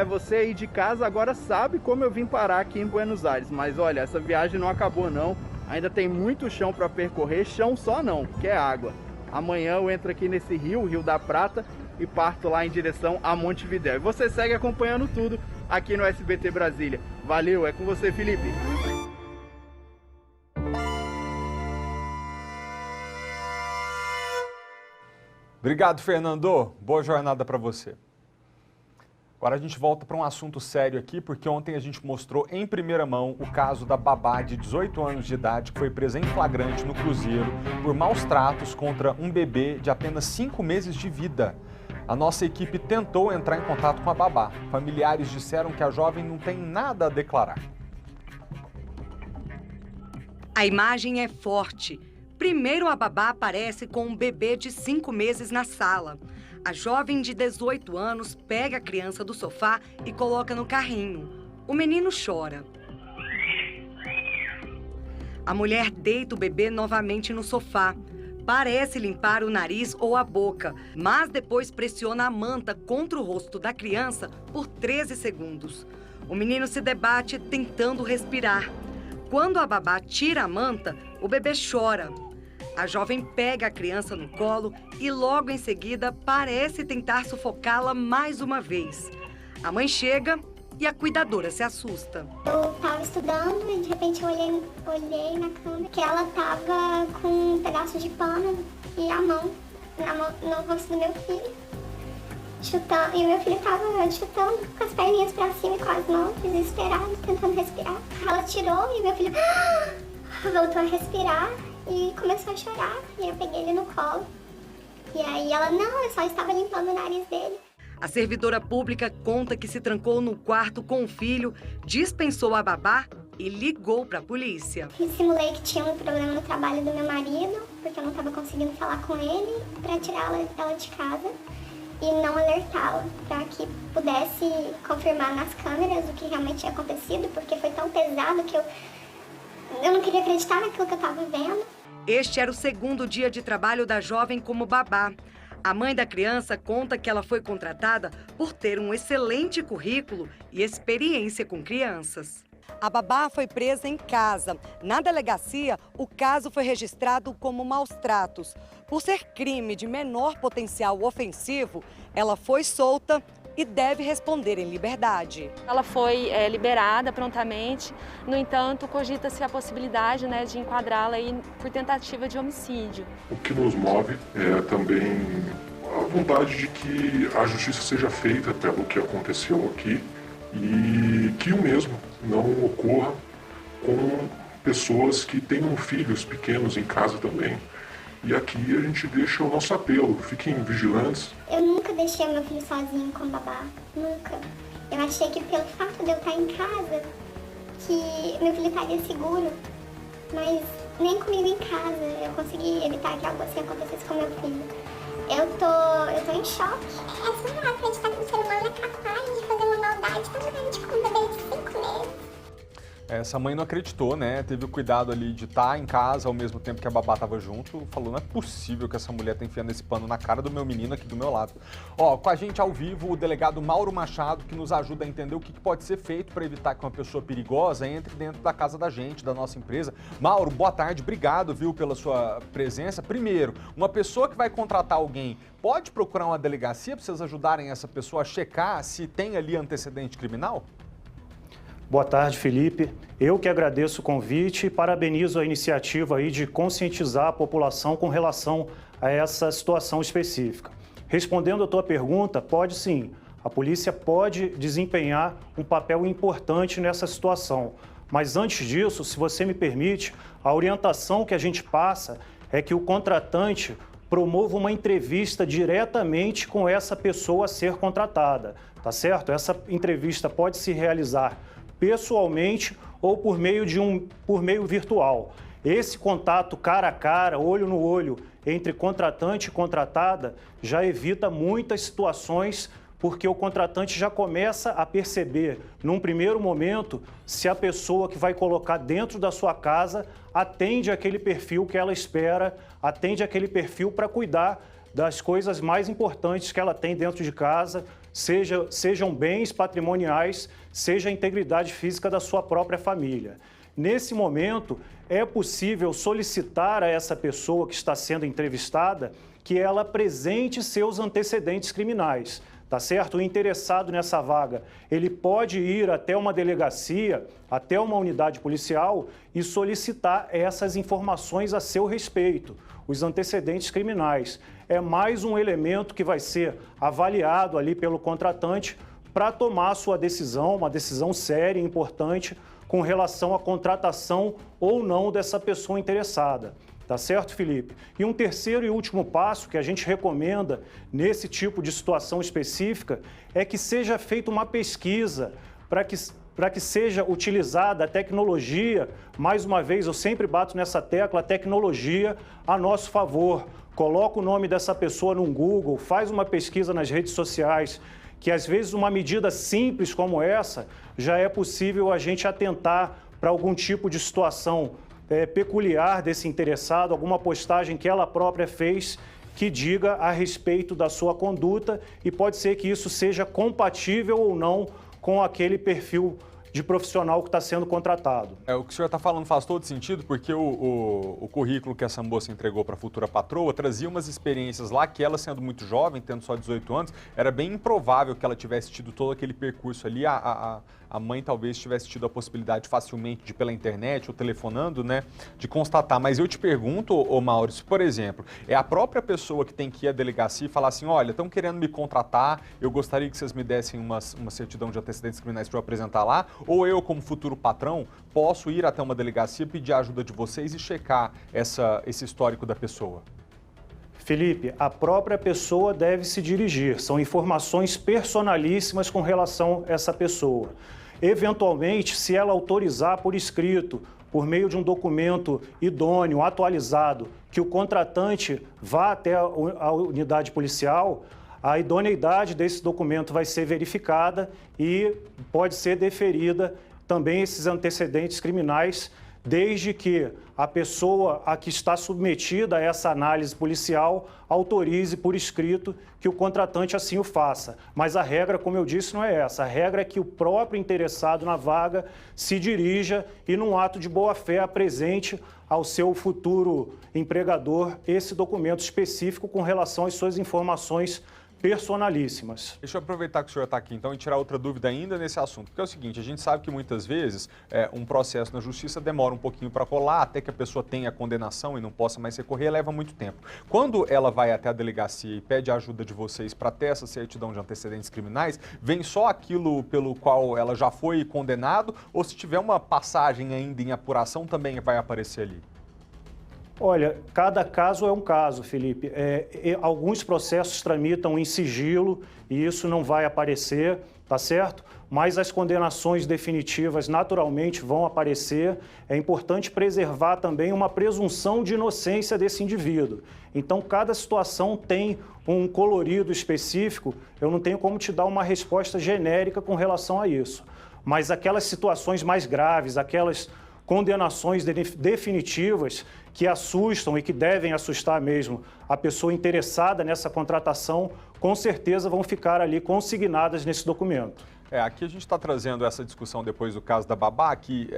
Você aí de casa agora sabe como eu vim parar aqui em Buenos Aires, mas olha, essa viagem não acabou não, ainda tem muito chão para percorrer, chão só não, que é água. Amanhã eu entro aqui nesse rio, Rio da Prata, e parto lá em direção a Montevidéu. E você segue acompanhando tudo aqui no SBT Brasília. Valeu, é com você, Felipe. Obrigado, Fernando. Boa jornada para você. Agora a gente volta para um assunto sério aqui, porque ontem a gente mostrou em primeira mão o caso da babá de 18 anos de idade que foi presa em flagrante no Cruzeiro por maus tratos contra um bebê de apenas 5 meses de vida. A nossa equipe tentou entrar em contato com a babá. Familiares disseram que a jovem não tem nada a declarar. A imagem é forte. Primeiro, a babá aparece com um bebê de 5 meses na sala. A jovem de 18 anos pega a criança do sofá e coloca no carrinho. O menino chora. A mulher deita o bebê novamente no sofá. Parece limpar o nariz ou a boca, mas depois pressiona a manta contra o rosto da criança por 13 segundos. O menino se debate tentando respirar. Quando a babá tira a manta, o bebê chora. A jovem pega a criança no colo e logo em seguida parece tentar sufocá-la mais uma vez. A mãe chega e a cuidadora se assusta. Eu estava estudando e de repente eu olhei na câmera que ela estava com um pedaço de pano e a mão no rosto do meu filho. Chutando, e o meu filho estava chutando com as perninhas para cima e com as mãos, desesperado, tentando respirar. Ela tirou e meu filho voltou a respirar e começou a chorar. E eu peguei ele no colo. E aí ela, não, eu só estava limpando o nariz dele. A servidora pública conta que se trancou no quarto com o filho, dispensou a babá e ligou para a polícia. Simulei que tinha um problema no trabalho do meu marido, porque eu não estava conseguindo falar com ele, para tirar ela de casa e não alertá-la, para que pudesse confirmar nas câmeras o que realmente tinha acontecido, porque foi tão pesado que eu não queria acreditar naquilo que eu estava vendo. Este era o segundo dia de trabalho da jovem como babá. A mãe da criança conta que ela foi contratada por ter um excelente currículo e experiência com crianças. A babá foi presa em casa. Na delegacia, o caso foi registrado como maus tratos. Por ser crime de menor potencial ofensivo, ela foi solta e deve responder em liberdade. Ela foi liberada prontamente, no entanto, cogita-se a possibilidade, né, de enquadrá-la aí por tentativa de homicídio. O que nos move é também a vontade de que a justiça seja feita pelo que aconteceu aqui e que o mesmo não ocorra com pessoas que tenham filhos pequenos em casa também. E aqui a gente deixa o nosso apelo, fiquem vigilantes. Eu nunca deixei meu filho sozinho com babá, nunca. Eu achei que pelo fato de eu estar em casa, que meu filho estaria seguro, mas nem comigo em casa eu consegui evitar que algo assim acontecesse com meu filho. Eu tô em choque. É surreal acreditar que o ser humano é capaz de fazer uma maldade tão grande com um bebê de 5 meses. Essa mãe não acreditou, né? Teve o cuidado ali de estar em casa ao mesmo tempo que a babá estava junto. Falou, não é possível que essa mulher tá enfiando esse pano na cara do meu menino aqui do meu lado. Ó, com a gente ao vivo, o delegado Mauro Machado, que nos ajuda a entender o que pode ser feito para evitar que uma pessoa perigosa entre dentro da casa da gente, da nossa empresa. Mauro, boa tarde, obrigado, viu, pela sua presença. Primeiro, uma pessoa que vai contratar alguém pode procurar uma delegacia para vocês ajudarem essa pessoa a checar se tem ali antecedente criminal? Boa tarde, Felipe. Eu que agradeço o convite e parabenizo a iniciativa aí de conscientizar a população com relação a essa situação específica. Respondendo a tua pergunta, pode sim. A polícia pode desempenhar um papel importante nessa situação. Mas antes disso, se você me permite, a orientação que a gente passa é que o contratante promova uma entrevista diretamente com essa pessoa a ser contratada, tá certo? Essa entrevista pode se realizar pessoalmente ou por meio virtual. Esse contato cara a cara, olho no olho, entre contratante e contratada já evita muitas situações, porque o contratante já começa a perceber, num primeiro momento, se a pessoa que vai colocar dentro da sua casa atende aquele perfil que ela espera, atende aquele perfil para cuidar das coisas mais importantes que ela tem dentro de casa, sejam bens patrimoniais, seja a integridade física da sua própria família. Nesse momento, é possível solicitar a essa pessoa que está sendo entrevistada que ela apresente seus antecedentes criminais, tá certo? O interessado nessa vaga, ele pode ir até uma delegacia, até uma unidade policial e solicitar essas informações a seu respeito, os antecedentes criminais. É mais um elemento que vai ser avaliado ali pelo contratante para tomar sua decisão, uma decisão séria e importante com relação à contratação ou não dessa pessoa interessada. Tá certo, Felipe? E um terceiro e último passo que a gente recomenda nesse tipo de situação específica é que seja feita uma pesquisa para que seja utilizada a tecnologia. Mais uma vez, eu sempre bato nessa tecla, a tecnologia a nosso favor. Coloca o nome dessa pessoa no Google, faz uma pesquisa nas redes sociais, que às vezes uma medida simples como essa já é possível a gente atentar para algum tipo de situação peculiar desse interessado, alguma postagem que ela própria fez que diga a respeito da sua conduta e pode ser que isso seja compatível ou não com aquele perfil de profissional que está sendo contratado. O que o senhor está falando faz todo sentido, porque o currículo que essa moça entregou para a futura patroa trazia umas experiências lá que ela, sendo muito jovem, tendo só 18 anos, era bem improvável que ela tivesse tido todo aquele percurso ali. A mãe talvez tivesse tido a possibilidade facilmente de, pela internet ou telefonando, né, de constatar. Mas eu te pergunto, ô Maurício, por exemplo, é a própria pessoa que tem que ir à delegacia e falar assim, olha, estão querendo me contratar, eu gostaria que vocês me dessem uma certidão de antecedentes criminais para eu apresentar lá, ou eu, como futuro patrão, posso ir até uma delegacia, pedir a ajuda de vocês e checar esse histórico da pessoa? Felipe, a própria pessoa deve se dirigir. São informações personalíssimas com relação a essa pessoa. Eventualmente, se ela autorizar por escrito, por meio de um documento idôneo, atualizado, que o contratante vá até a unidade policial, a idoneidade desse documento vai ser verificada e pode ser deferida também esses antecedentes criminais, desde que a pessoa a que está submetida a essa análise policial autorize por escrito que o contratante assim o faça. Mas a regra, como eu disse, não é essa. A regra é que o próprio interessado na vaga se dirija e, num ato de boa-fé, apresente ao seu futuro empregador esse documento específico com relação às suas informações personalíssimas. Deixa eu aproveitar que o senhor está aqui, então, e tirar outra dúvida ainda nesse assunto. Porque é o seguinte, a gente sabe que muitas vezes um processo na justiça demora um pouquinho para rolar, até que a pessoa tenha a condenação e não possa mais recorrer, leva muito tempo. Quando ela vai até a delegacia e pede a ajuda de vocês para ter essa certidão de antecedentes criminais, vem só aquilo pelo qual ela já foi condenado, ou se tiver uma passagem ainda em apuração, também vai aparecer ali? Olha, cada caso é um caso, Felipe. Alguns processos tramitam em sigilo e isso não vai aparecer, tá certo? Mas as condenações definitivas naturalmente vão aparecer. É importante preservar também uma presunção de inocência desse indivíduo. Então, cada situação tem um colorido específico. Eu não tenho como te dar uma resposta genérica com relação a isso. Mas aquelas situações mais graves, aquelas condenações definitivas que assustam e que devem assustar mesmo a pessoa interessada nessa contratação, com certeza vão ficar ali consignadas nesse documento. Aqui a gente está trazendo essa discussão depois do caso da babá, que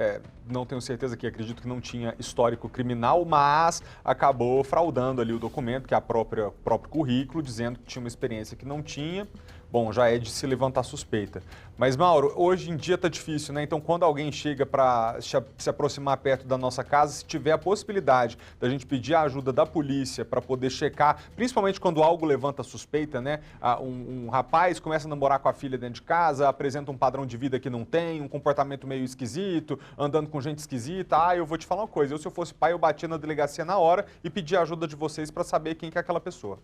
não tenho certeza, que acredito que não tinha histórico criminal, mas acabou fraudando ali o documento, que é o próprio currículo, dizendo que tinha uma experiência que não tinha. Bom, já é de se levantar suspeita. Mas, Mauro, hoje em dia tá difícil, né? Então, quando alguém chega para se aproximar perto da nossa casa, se tiver a possibilidade da gente pedir a ajuda da polícia para poder checar, principalmente quando algo levanta suspeita, né? Um rapaz começa a namorar com a filha dentro de casa, apresenta um padrão de vida que não tem, um comportamento meio esquisito, andando com gente esquisita. Eu vou te falar uma coisa, se eu fosse pai, eu batia na delegacia na hora e pedia a ajuda de vocês para saber quem que é aquela pessoa.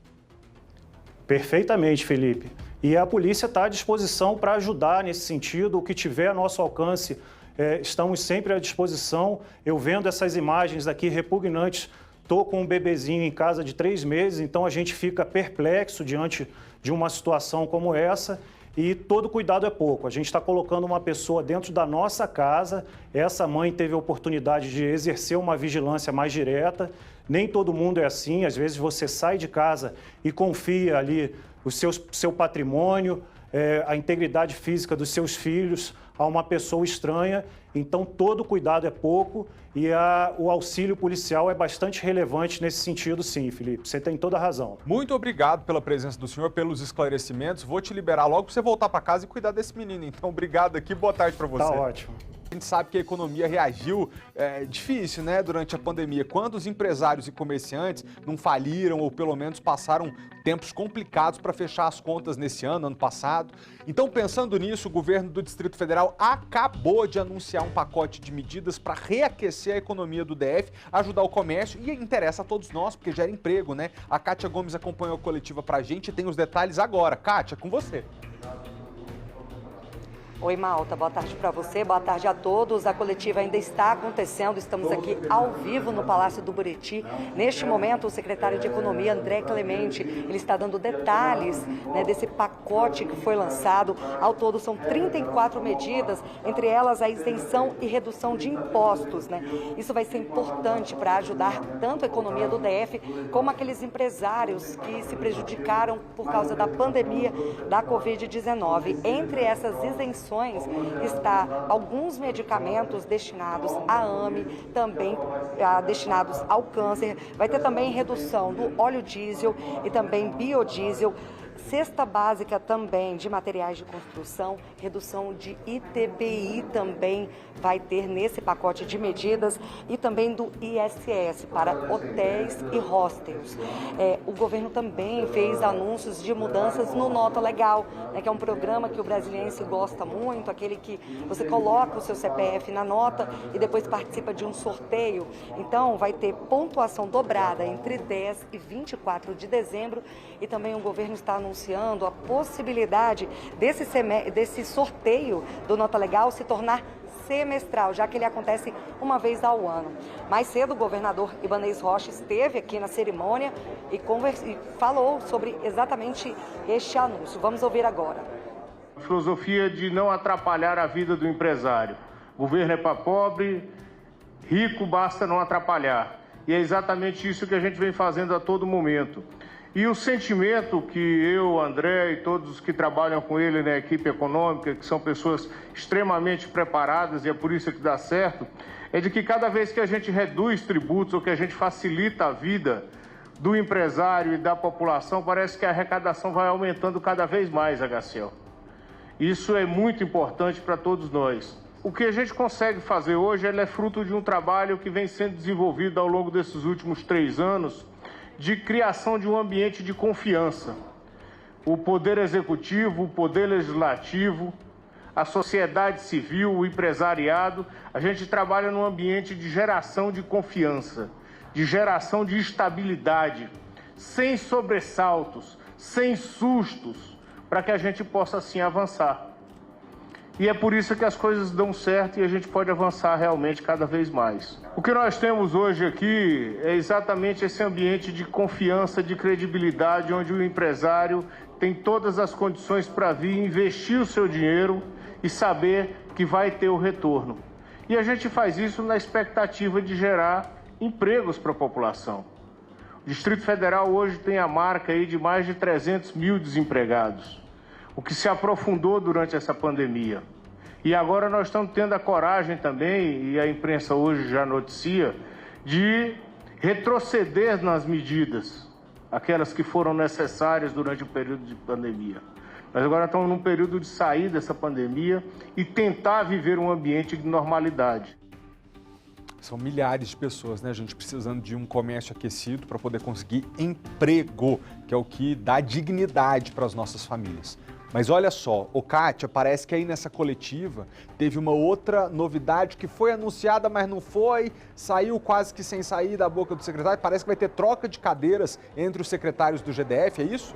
Perfeitamente, Felipe. E a polícia está à disposição para ajudar nesse sentido. O que tiver a nosso alcance, estamos sempre à disposição. Eu vendo essas imagens aqui repugnantes, estou com um bebezinho em casa de 3 meses, então a gente fica perplexo diante de uma situação como essa. E todo cuidado é pouco. A gente está colocando uma pessoa dentro da nossa casa. Essa mãe teve a oportunidade de exercer uma vigilância mais direta. Nem todo mundo é assim. Às vezes você sai de casa e confia ali o seu patrimônio, a integridade física dos seus filhos a uma pessoa estranha. Então todo cuidado é pouco e o auxílio policial é bastante relevante nesse sentido, sim, Felipe. Você tem toda a razão. Muito obrigado pela presença do senhor, pelos esclarecimentos. Vou te liberar logo para você voltar para casa e cuidar desse menino. Então, obrigado aqui. Boa tarde para você. Tá ótimo. A gente sabe que a economia reagiu difícil, né, durante a pandemia. Quando os empresários e comerciantes não faliram ou pelo menos passaram tempos complicados para fechar as contas nesse ano passado. Então, pensando nisso, o governo do Distrito Federal acabou de anunciar um pacote de medidas para reaquecer a economia do DF, ajudar o comércio e interessa a todos nós, porque gera emprego, né? A Kátia Gomes acompanhou a coletiva para a gente e tem os detalhes agora. Kátia, com você. Oi, Malta, boa tarde para você, boa tarde a todos. A coletiva ainda está acontecendo, estamos aqui ao vivo no Palácio do Buriti. Neste momento, o secretário de Economia, André Clemente, ele está dando detalhes, né, desse pacote que foi lançado. Ao todo, são 34 medidas, entre elas a isenção e redução de impostos, né? Isso vai ser importante para ajudar tanto a economia do DF como aqueles empresários que se prejudicaram por causa da pandemia da Covid-19. Entre essas isenções, está alguns medicamentos destinados à AME, também destinados ao câncer. Vai ter também redução do óleo diesel e também biodiesel. Cesta básica também de materiais de construção, redução de ITBI também vai ter nesse pacote de medidas e também do ISS para hotéis e hostels. O governo também fez anúncios de mudanças no Nota Legal, né, que é um programa que o brasiliense gosta muito, aquele que você coloca o seu CPF na nota e depois participa de um sorteio. Então vai ter pontuação dobrada entre 10 e 24 de dezembro e também o governo está anunciando a possibilidade desse sorteio do Nota Legal se tornar semestral, já que ele acontece uma vez ao ano. Mais cedo, o governador Ibanez Rocha esteve aqui na cerimônia e falou sobre exatamente este anúncio. Vamos ouvir agora. A filosofia de não atrapalhar a vida do empresário. O governo é para pobre, rico basta não atrapalhar. E é exatamente isso que a gente vem fazendo a todo momento. E o sentimento que eu, André e todos os que trabalham com ele na equipe econômica, que são pessoas extremamente preparadas e é por isso que dá certo, é de que cada vez que a gente reduz tributos ou que a gente facilita a vida do empresário e da população, parece que a arrecadação vai aumentando cada vez mais, HCL. Isso é muito importante para todos nós. O que a gente consegue fazer hoje é fruto de um trabalho que vem sendo desenvolvido ao longo desses últimos 3 anos de criação de um ambiente de confiança. O Poder Executivo, o Poder Legislativo, a sociedade civil, o empresariado, a gente trabalha num ambiente de geração de confiança, de geração de estabilidade, sem sobressaltos, sem sustos, para que a gente possa assim avançar. E é por isso que as coisas dão certo e a gente pode avançar realmente cada vez mais. O que nós temos hoje aqui é exatamente esse ambiente de confiança, de credibilidade, onde o empresário tem todas as condições para vir investir o seu dinheiro e saber que vai ter o retorno. E a gente faz isso na expectativa de gerar empregos para a população. O Distrito Federal hoje tem a marca aí de mais de 300 mil desempregados, o que se aprofundou durante essa pandemia. E agora nós estamos tendo a coragem também, e a imprensa hoje já noticia, de retroceder nas medidas, aquelas que foram necessárias durante o período de pandemia. Nós agora estamos num período de sair dessa pandemia e tentar viver um ambiente de normalidade. São milhares de pessoas, né, gente, precisando de um comércio aquecido para poder conseguir emprego, que é o que dá dignidade para as nossas famílias. Mas olha só, Kátia, parece que aí nessa coletiva teve uma outra novidade que foi anunciada, mas não foi, saiu quase que sem sair da boca do secretário. Parece que vai ter troca de cadeiras entre os secretários do GDF, é isso?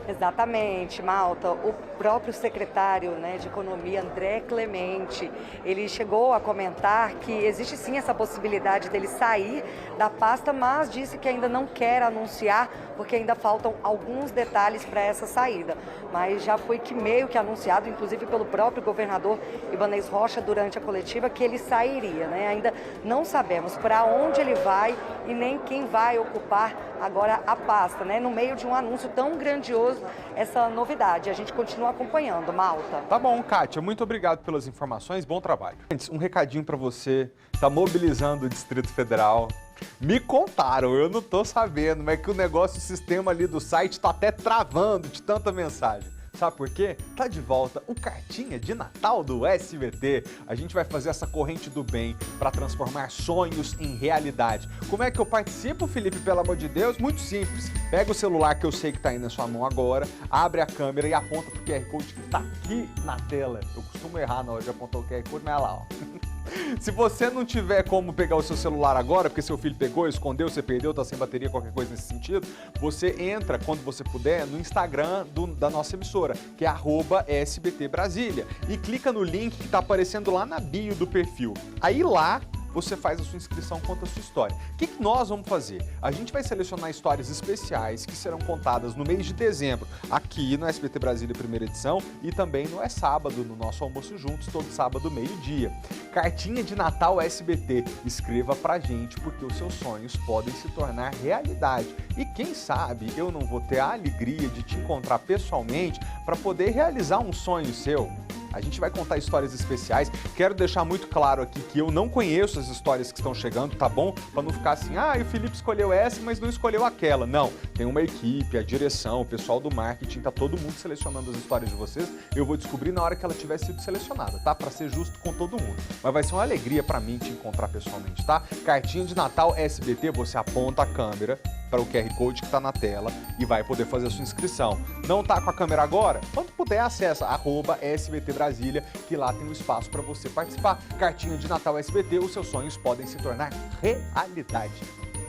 Exatamente, Malta. O próprio secretário, de Economia, André Clemente, ele chegou a comentar que existe sim essa possibilidade dele sair da pasta, mas disse que ainda não quer anunciar, porque ainda faltam alguns detalhes para essa saída. Mas já foi meio que anunciado, inclusive pelo próprio governador Ibanez Rocha, durante a coletiva, que ele sairia, Ainda não sabemos para onde ele vai e nem quem vai ocupar agora a pasta, No meio de um anúncio tão grandioso, essa novidade. A gente continua acompanhando, Malta. Tá bom, Kátia, muito obrigado pelas informações, bom trabalho. Um recadinho para você, tá mobilizando o Distrito Federal. Me contaram, eu não tô sabendo, mas que o negócio, o sistema ali do site tá até travando de tanta mensagem. Sabe por quê? Tá de volta o Cartinha de Natal do SBT. A gente vai fazer essa corrente do bem para transformar sonhos em realidade. Como é que eu participo, Felipe, pelo amor de Deus? Muito simples. Pega o celular que eu sei que tá aí na sua mão agora, abre a câmera e aponta pro QR Code que tá aqui na tela. Eu costumo errar na hora de apontar o QR Code, mas é lá, ó. Se você não tiver como pegar o seu celular agora, porque seu filho pegou, escondeu, você perdeu, tá sem bateria, qualquer coisa nesse sentido, você entra, quando você puder, no Instagram da nossa emissora, que é @SBT Brasília, e clica no link que tá aparecendo lá na bio do perfil. Aí lá, você faz a sua inscrição, conta a sua história. O que nós vamos fazer? A gente vai selecionar histórias especiais que serão contadas no mês de dezembro, aqui no SBT Brasília, primeira edição, e também no É Sábado, no nosso Almoço Juntos, todo sábado, meio-dia. Cartinha de Natal SBT. Escreva pra gente, porque os seus sonhos podem se tornar realidade. E quem sabe eu não vou ter a alegria de te encontrar pessoalmente para poder realizar um sonho seu. A gente vai contar histórias especiais. Quero deixar muito claro aqui que eu não conheço as histórias que estão chegando, tá bom? Para não ficar assim, o Felipe escolheu essa, mas não escolheu aquela. Não, tem uma equipe, a direção, o pessoal do marketing, tá todo mundo selecionando as histórias de vocês. Eu vou descobrir na hora que ela tiver sido selecionada, tá? Para ser justo com todo mundo. Mas vai ser uma alegria para mim te encontrar pessoalmente, tá? Cartinha de Natal SBT, você aponta a câmera para o QR Code que tá na tela e vai poder fazer a sua inscrição. Não tá com a câmera agora? Quando puder, acessa @SBT Brasília, que lá tem um espaço para você participar. Cartinha de Natal SBT, os seus sonhos podem se tornar realidade.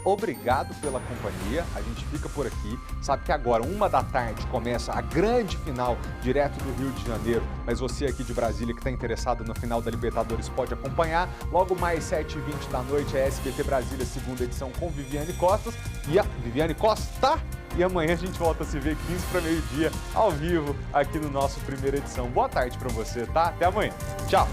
Obrigado pela companhia, a gente fica por aqui. Sabe que agora, 13h, começa a grande final, direto do Rio de Janeiro. Mas você aqui de Brasília que está interessado no final da Libertadores pode acompanhar. Logo mais 7h20 da noite, é SBT Brasília, segunda edição com Viviane Costa. E amanhã a gente volta a se ver 15 para meio-dia, ao vivo, aqui no nosso primeira edição. Boa tarde para você, tá? Até amanhã. Tchau!